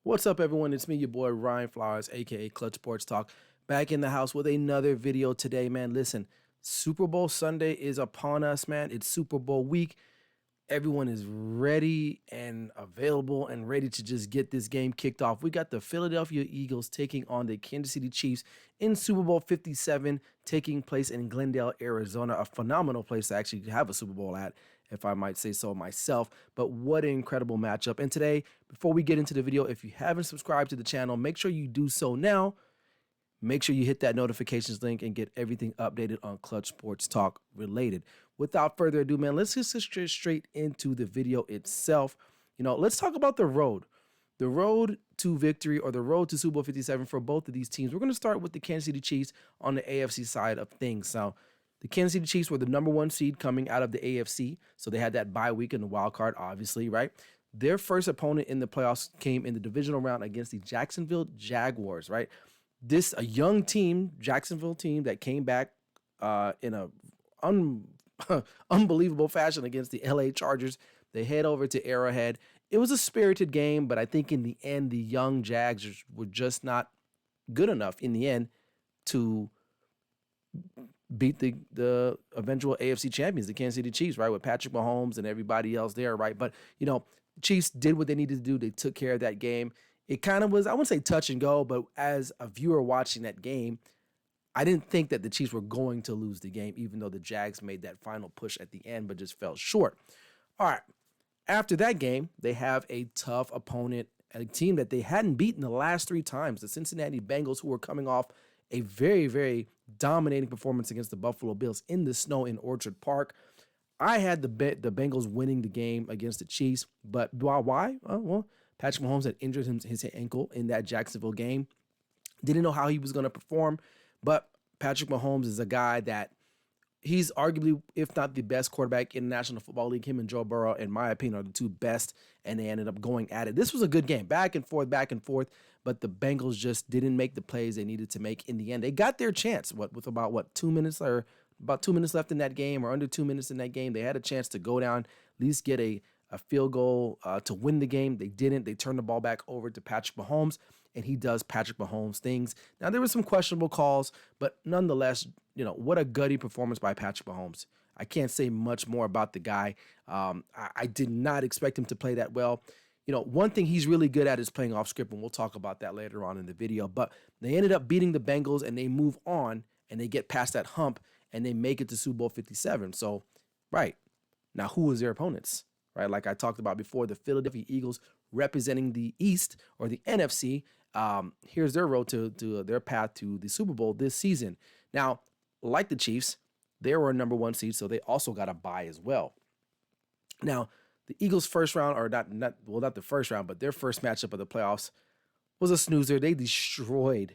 What's up, everyone? It's me, your boy Ryan Flowers, aka Clutch Sports Talk, back in the house with another video today, man. Listen, Super Bowl Sunday is upon us, man. It's Super Bowl week. Everyone is ready and available and ready to just get this game kicked off. We got the Philadelphia Eagles taking on the Kansas City Chiefs in Super Bowl 57, taking place in Glendale, Arizona. A phenomenal place to actually have a Super Bowl at, if I might say so myself. But what an incredible matchup. And today, before we get into the video, if you haven't subscribed to the channel, make sure you do so now. Make sure you hit that notifications link and get everything updated on Clutch Sports Talk related. Without further ado, man, let's just get straight into the video itself. Let's talk about the road. The road to victory, or the road to Super Bowl 57 for both of these teams. We're going to start with the Kansas City Chiefs on the AFC side of things. Now, the Kansas City Chiefs were the #1 seed coming out of the AFC, so they had that bye week in the wild card, obviously, right? Their first opponent in the playoffs came in the divisional round against the Jacksonville Jaguars, right? A young team, Jacksonville team, that came back in a unbelievable fashion against the LA Chargers. They head over to Arrowhead. It was a spirited game, but I think in the end, the young Jags were just not good enough in the end to beat the eventual AFC champions, the Kansas City Chiefs, right, with Patrick Mahomes and everybody else there, right? But, Chiefs did what they needed to do. They took care of that game. It kind of was, I wouldn't say touch and go, but as a viewer watching that game, I didn't think that the Chiefs were going to lose the game, even though the Jags made that final push at the end, but just fell short. All right. After that game, they have a tough opponent, a team that they hadn't beaten the last 3 times, the Cincinnati Bengals, who were coming off a very, very dominating performance against the Buffalo Bills in the snow in Orchard Park. I had the Bengals winning the game against the Chiefs, but why? Well, Patrick Mahomes had injured his ankle in that Jacksonville game. Didn't know how he was going to perform, but Patrick Mahomes is a guy that he's arguably, if not the best quarterback in the National Football League. Him and Joe Burrow, in my opinion, are the 2 best, and they ended up going at it. This was a good game, back and forth, but the Bengals just didn't make the plays they needed to make in the end. They got their chance, with about 2 minutes or about 2 minutes left in that game, or under 2 minutes in that game. They had a chance to go down, at least get a field goal to win the game. They didn't. They turned the ball back over to Patrick Mahomes, and he does Patrick Mahomes things. Now, there were some questionable calls, but nonetheless, what a gutty performance by Patrick Mahomes. I can't say much more about the guy. I did not expect him to play that well. One thing he's really good at is playing off script, and we'll talk about that later on in the video. But they ended up beating the Bengals, and they move on, and they get past that hump, and they make it to Super Bowl 57. So, right. Now, who was their opponents? Right, like I talked about before, the Philadelphia Eagles representing the East, or the NFC. Here's their road to their path to the Super Bowl this season. Now, like the Chiefs, they were a #1 seed, so they also got a bye as well. Now, the Eagles' first round, or not the first round, but their first matchup of the playoffs was a snoozer. They destroyed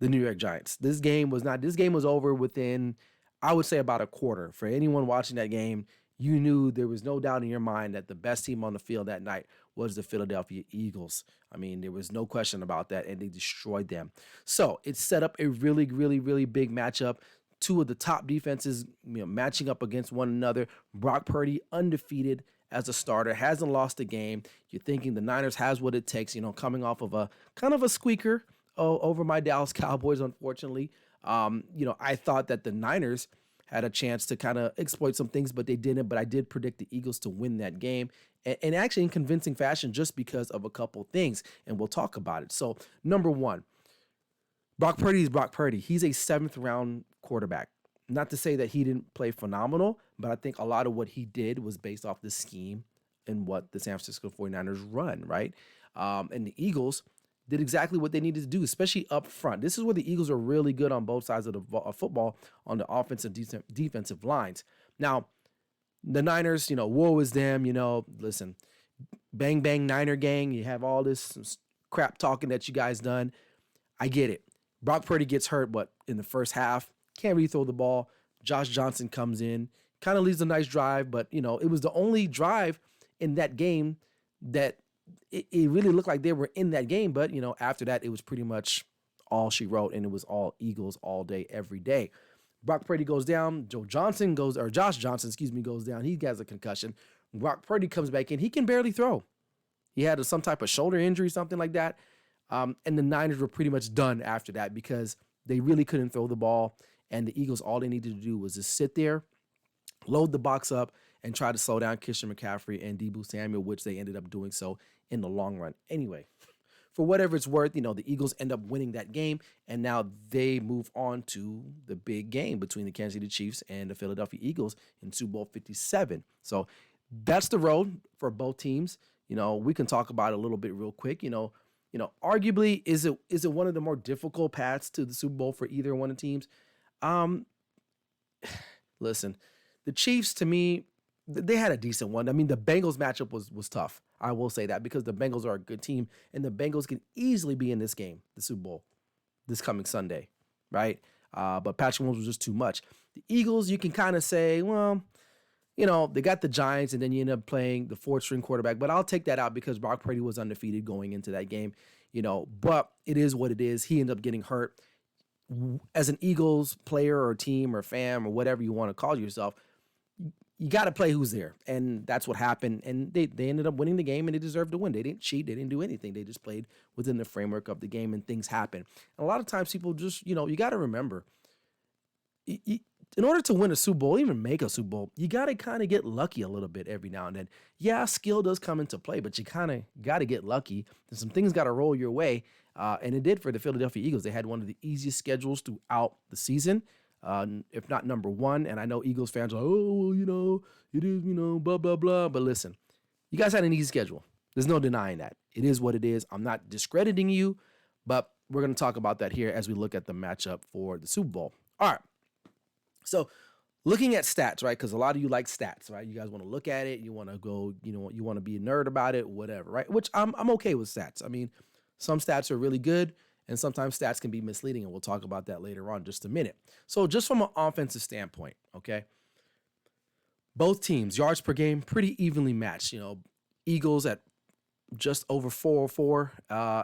the New York Giants. This game was over within, I would say, about a quarter. For anyone watching that game, you knew, there was no doubt in your mind that the best team on the field that night was the Philadelphia Eagles. I mean, there was no question about that, and they destroyed them. So it set up a really, really, really big matchup. 2 of the top defenses, matching up against one another. Brock Purdy, undefeated as a starter, hasn't lost a game. You're thinking the Niners has what it takes, coming off of a kind of a squeaker over my Dallas Cowboys, unfortunately. I thought that the Niners had a chance to kind of exploit some things, but they didn't. But I did predict the Eagles to win that game, and actually in convincing fashion, just because of a couple things, and we'll talk about it. So, number 1, Brock Purdy is Brock Purdy. He's a 7th-round quarterback. Not to say that he didn't play phenomenal, but I think a lot of what he did was based off the scheme and what the San Francisco 49ers run, right? And the Eagles did exactly what they needed to do, especially up front. This is where the Eagles are really good on both sides of the football, on the offensive and defensive lines. Now, the Niners, woe is them. Listen, bang, bang, Niner gang. You have all this crap talking that you guys done. I get it. Brock Purdy gets hurt, but in the first half, can't really throw the ball. Josh Johnson comes in, kind of leads a nice drive, but, it was the only drive in that game that it really looked like they were in that game. But, after that, it was pretty much all she wrote, and it was all Eagles all day, every day. Brock Purdy goes down. Josh Johnson, goes down. He has a concussion. Brock Purdy comes back in. He can barely throw. He had some type of shoulder injury, something like that. And the Niners were pretty much done after that because they really couldn't throw the ball. And the Eagles, all they needed to do was just sit there, load the box up, and try to slow down Christian McCaffrey and Deebo Samuel, which they ended up doing so in the long run. Anyway, for whatever it's worth, the Eagles end up winning that game, and now they move on to the big game between the Kansas City Chiefs and the Philadelphia Eagles in Super Bowl 57. So that's the road for both teams. We can talk about it a little bit real quick. Arguably, is it one of the more difficult paths to the Super Bowl for either one of the teams? Listen, the Chiefs, to me, they had a decent one. I mean, the Bengals matchup was tough. I will say that because the Bengals are a good team, and the Bengals can easily be in this game, the Super Bowl, this coming Sunday, right? But Patrick Mahomes was just too much. The Eagles, you can kind of say, well, they got the Giants, and then you end up playing the fourth-string quarterback. But I'll take that out because Brock Purdy was undefeated going into that game, But it is what it is. He ended up getting hurt. As an Eagles player or team or fan or whatever you want to call yourself, you got to play who's there. And that's what happened. And they ended up winning the game, and they deserved to win. They didn't cheat. They didn't do anything. They just played within the framework of the game, and things happen. And a lot of times people just, you got to remember, in order to win a Super Bowl, even make a Super Bowl, you got to kind of get lucky a little bit every now and then. Yeah, skill does come into play, but you kind of got to get lucky. And some things got to roll your way. And it did for the Philadelphia Eagles. They had one of the easiest schedules throughout the season, if not number one. And I know Eagles fans are, it is, blah, blah, blah. But listen, you guys had an easy schedule. There's no denying that. It is what it is. I'm not discrediting you, but we're going to talk about that here as we look at the matchup for the Super Bowl. All right. So looking at stats, right? Because a lot of you like stats, right? You guys want to look at it. You want to go, you want to be a nerd about it, whatever, right? Which I'm okay with stats. I mean, some stats are really good, and sometimes stats can be misleading, and we'll talk about that later on in just a minute. So just from an offensive standpoint, okay, both teams, yards per game, pretty evenly matched. Eagles at just over 404,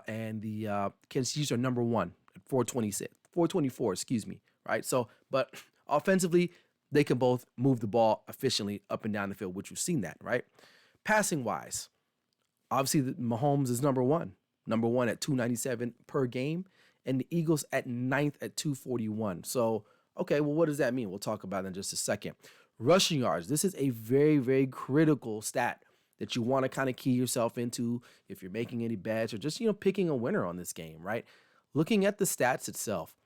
and the Kansas Chiefs are number one at 424, excuse me, right? So, but offensively, they can both move the ball efficiently up and down the field, which we've seen that, right? Passing wise, obviously Mahomes is number one at 297 per game, and the Eagles at ninth at 241. So, okay, well, what does that mean? We'll talk about it in just a second. Rushing yards, this is a very, very critical stat that you want to kind of key yourself into if you're making any bets or just, picking a winner on this game, right? Looking at the stats itself,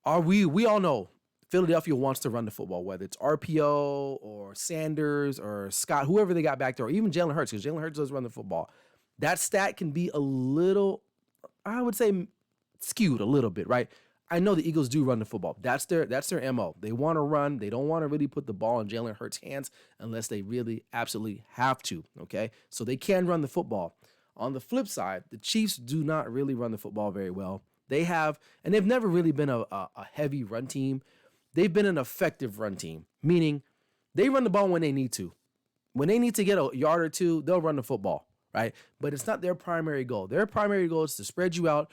we all know Philadelphia wants to run the football, whether it's RPO or Sanders or Scott, whoever they got back there, or even Jalen Hurts, because Jalen Hurts does run the football. That stat can be a little, I would say, skewed a little bit, right? I know the Eagles do run the football. That's their MO. They want to run. They don't want to really put the ball in Jalen Hurts' hands unless they really absolutely have to, okay? So they can run the football. On the flip side, the Chiefs do not really run the football very well. They've never really been a heavy run team. They've been an effective run team, meaning they run the ball when they need to. When they need to get a yard or two, they'll run the football, right? But it's not their primary goal. Their primary goal is to spread you out,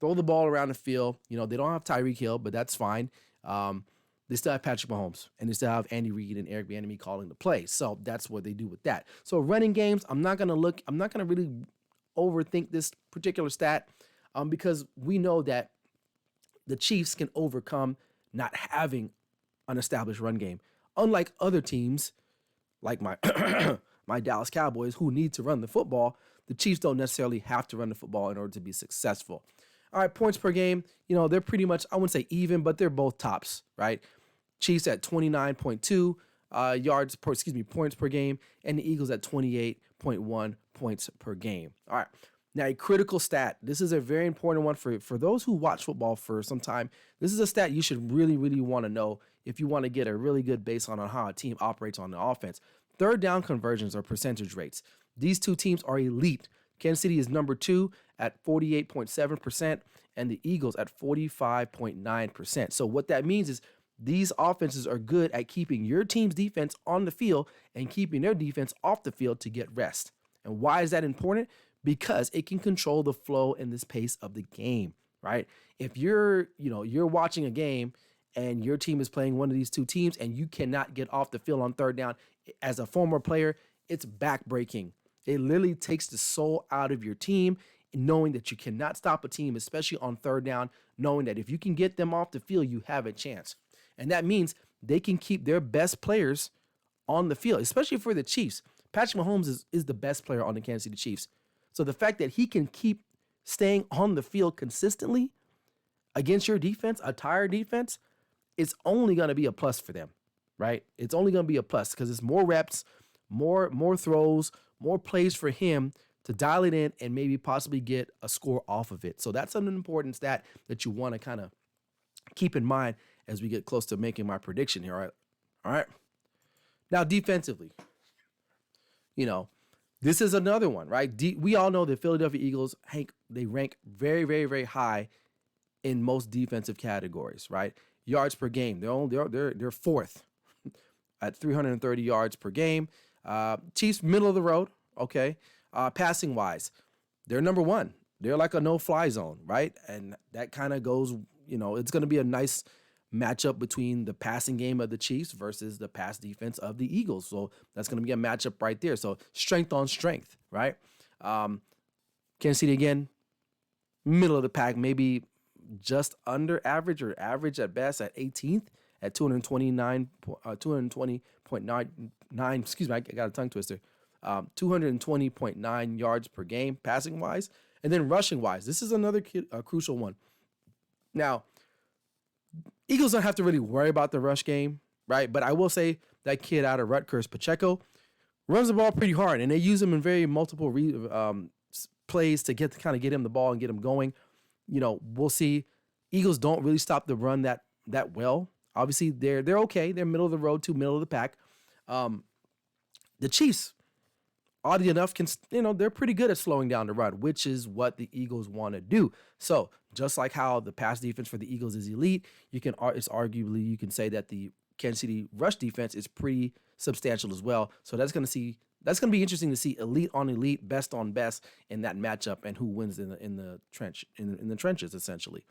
throw the ball around the field. They don't have Tyreek Hill, but that's fine. They still have Patrick Mahomes, and they still have Andy Reid and Eric Bieniemy calling the plays. So that's what they do with that. So running games, I'm not gonna really overthink this particular stat, because we know that the Chiefs can overcome not having an established run game. Unlike other teams, like my my Dallas Cowboys, who need to run the football, the Chiefs don't necessarily have to run the football in order to be successful. All right, points per game, they're pretty much, I wouldn't say even, but they're both tops, right? Chiefs at 29.2 points per game, and the Eagles at 28.1 points per game. All right. Now, a critical stat. This is a very important one for those who watch football for some time. This is a stat you should really, really want to know if you want to get a really good baseline on how a team operates on the offense. Third down conversions or percentage rates. These two teams are elite. Kansas City is number 2 at 48.7%, and the Eagles at 45.9%. So what that means is these offenses are good at keeping your team's defense on the field and keeping their defense off the field to get rest. And why is that important? Because it can control the flow and this pace of the game, right? If you're watching a game and your team is playing one of these two teams and you cannot get off the field on third down, as a former player, it's backbreaking. It literally takes the soul out of your team, knowing that you cannot stop a team, especially on third down, knowing that if you can get them off the field, you have a chance. And that means they can keep their best players on the field, especially for the Chiefs. Patrick Mahomes is the best player on the Kansas City Chiefs. So the fact that he can keep staying on the field consistently against your defense, a tired defense, it's only going to be a plus for them, right? It's only going to be a plus because it's more reps, more throws, more plays for him to dial it in and maybe possibly get a score off of it. So that's an important stat that you want to kind of keep in mind as we get close to making my prediction here. All right. Now, defensively, this is another one, right? We all know the Philadelphia Eagles, Hank, they rank very, very, very high in most defensive categories, right? Yards per game, they're fourth at 330 yards per game. Chiefs, middle of the road, okay. Passing wise, they're number one. They're like a no-fly zone, right? And that kind of goes, it's going to be a nice matchup between the passing game of the Chiefs versus the pass defense of the Eagles. So that's going to be a matchup right there. So strength on strength, right? Kansas City, again, middle of the pack, maybe just under average or average at best at 18th at 220.9, excuse me, I got a tongue twister, 220.9 yards per game passing wise. And then rushing wise, this is another crucial one. Now, Eagles don't have to really worry about the rush game, right? But I will say that kid out of Rutgers, Pacheco, runs the ball pretty hard, and they use him in very multiple plays to get him the ball and get him going. We'll see. Eagles don't really stop the run that well. Obviously, they're okay. They're middle of the road to middle of the pack. The Chiefs, oddly enough, they're pretty good at slowing down the run, which is what the Eagles want to do. So just like how the pass defense for the Eagles is elite, you can say that the Kansas City rush defense is pretty substantial as well. So that's going to be interesting to see elite on elite, best on best in that matchup and who wins in the trenches essentially.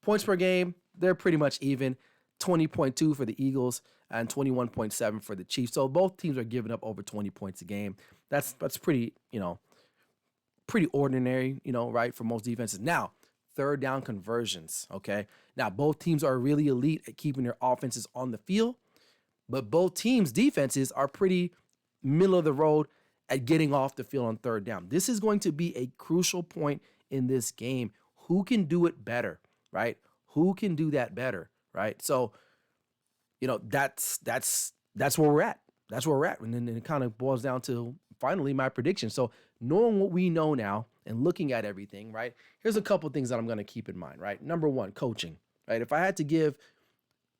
Points per game, they're pretty much even. 20.2 for the Eagles and 21.7 for the Chiefs. So both teams are giving up over 20 points a game. That's pretty, pretty ordinary, right, for most defenses. Now, third down conversions, okay? Now, both teams are really elite at keeping their offenses on the field, but both teams' defenses are pretty middle of the road at getting off the field on third down. This is going to be a crucial point in this game. Who can do it better, right? Who can do that better? Right. So, that's where we're at. That's where we're at. And then it kind of boils down to finally my prediction. So knowing what we know now and looking at everything, right, here's a couple of things that I'm going to keep in mind, right? Number one, coaching, right? If I had to give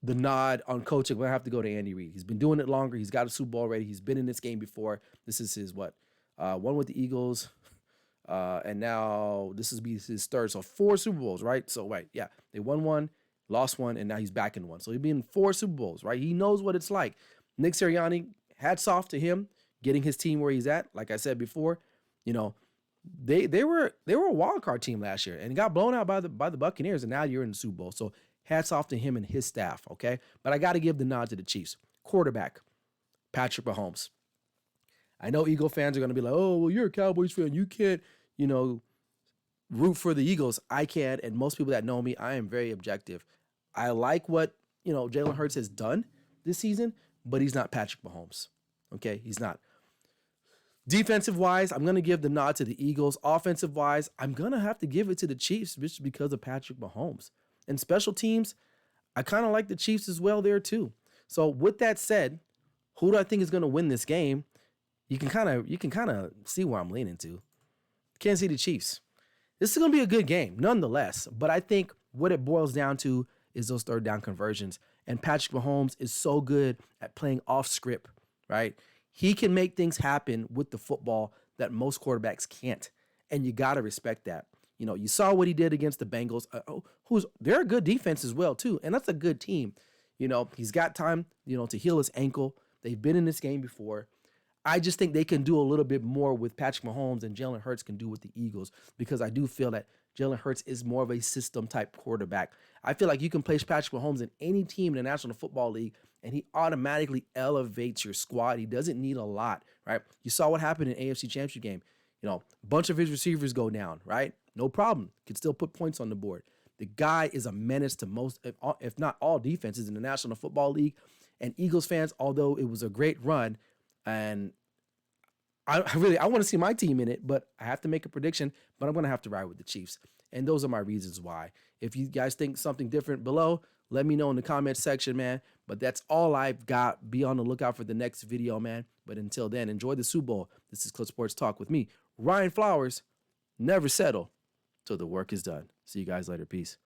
the nod on coaching, I'm going to have to go to Andy Reid. He's been doing it longer. He's got a Super Bowl already. He's been in this game before. This is his, one with the Eagles. And now this is his third. So 4 Super Bowls, right? So, right. Yeah. They won one, lost one, and now he's back in one. So he's been in 4 Super Bowls, right? He knows what it's like. Nick Sirianni, hats off to him, getting his team where he's at. Like I said before, they were a wild card team last year and got blown out by the Buccaneers, and now you're in the Super Bowl. So hats off to him and his staff, okay? But I got to give the nod to the Chiefs. Quarterback, Patrick Mahomes. I know Eagle fans are going to be like, oh, well, you're a Cowboys fan. You can't, root for the Eagles. I can, and most people that know me, I am very objective. I like what, Jalen Hurts has done this season, but he's not Patrick Mahomes. Okay, he's not. Defensive-wise, I'm going to give the nod to the Eagles. Offensive-wise, I'm going to have to give it to the Chiefs just because of Patrick Mahomes. And special teams, I kind of like the Chiefs as well there too. So with that said, who do I think is going to win this game? You can kind of see where I'm leaning to. Kansas City Chiefs. This is going to be a good game, nonetheless. But I think what it boils down to is those third down conversions. And Patrick Mahomes is so good at playing off script, right? He can make things happen with the football that most quarterbacks can't. And you got to respect that. You saw what he did against the Bengals, they're a good defense as well, too. And that's a good team. He's got time, to heal his ankle. They've been in this game before. I just think they can do a little bit more with Patrick Mahomes than Jalen Hurts can do with the Eagles, because I do feel that Jalen Hurts is more of a system type quarterback. I feel like you can place Patrick Mahomes in any team in the National Football League and he automatically elevates your squad. He doesn't need a lot, right? You saw what happened in AFC Championship game. A bunch of his receivers go down, right? No problem. Can still put points on the board. The guy is a menace to most, if not all, defenses in the National Football League. And Eagles fans, although it was a great run, and I want to see my team in it, but I have to make a prediction, but I'm going to have to ride with the Chiefs. And those are my reasons why. If you guys think something different below, let me know in the comments section, man. But that's all I've got. Be on the lookout for the next video, man. But until then, enjoy the Super Bowl. This is Clip Sports Talk with me, Ryan Flowers. Never settle till the work is done. See you guys later. Peace.